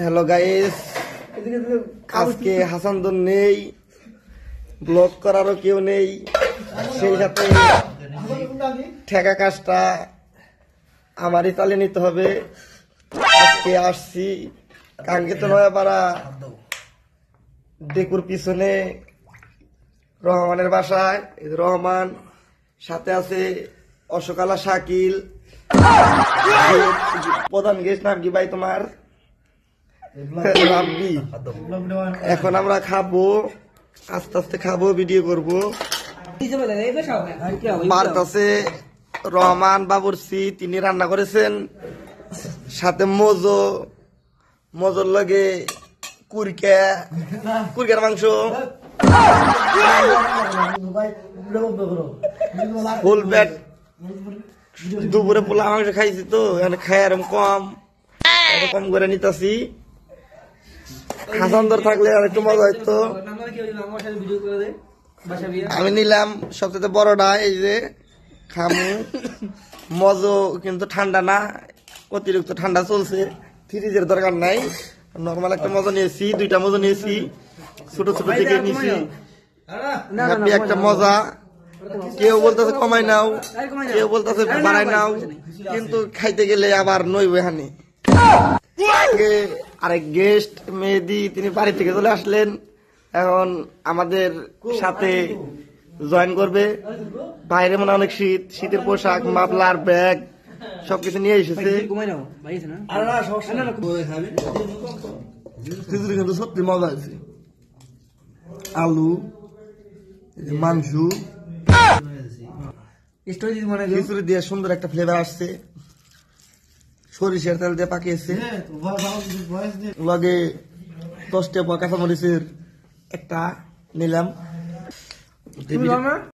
Hello guys, আজকে হাসানদুন নেই, blog করারও কেউ নেই, সেই সাথে ঠেকা কাজটা আমারই চালিয়ে নিতে হবে। আজকে আসছি কাঙ্ক্ষিত নয়াপাড়া ডেকুর পিছনে রহমানের বাসায়। রহমান সাথে আছে অশোকালা শাকিল। প্রধান গেস্ট নাম কি ভাই তোমার? রাব্বি। এখন আমরা খাবো, আস্তে আস্তে খাবো, ভিডিও করবো। বাড়তাছে রহমান বাবুর্চি, তিনি রান্না করেছেন, সাথে মজোর লগে কুরকার মাংস, ফুল পেট। দুপুরে পোলা মাংস খাইছি তো, এখানে খাই আর কম করে নিতেছি। হাসানদর থাকলে আর একটু মজা হইতো। আমি নিলাম সবচেয়ে বড়টা, এই যে খামু। মজো কিন্তু ঠান্ডা না, অতিরিক্ত ঠান্ডা চলছে, ফ্রিজের দরকার নাই। নর্মাল একটা মজা নিয়েছি, দুইটা মজা নিয়েছি, ছোট ছোট দিকে নিয়েছি। একটা মজা, কেউ বলতেছে কমাই নাও, কেউ বলতেছে বাড়াই নাও, কিন্তু খাইতে গেলে আবার নইব। হানি আরেক গেস্ট মেহেদি, তিনি বাড়ি থেকে চলে আসলেন, এখন আমাদের সাথে জয়েন করবে। বাইরে মনে অনেক শীত, শীতের পোশাক, মাফলার, ব্যাগ সবকিছু নিয়ে এসেছে। কিন্তু সত্যি মজা আছে। আলু, মাংস, খিচুড়ি দিয়ে সুন্দর একটা ফ্লেভার আসছে। সরিষার তেল দিয়ে পাকিয়েছে, লগে 10টা কাঁচামরিচের একটা নিলাম।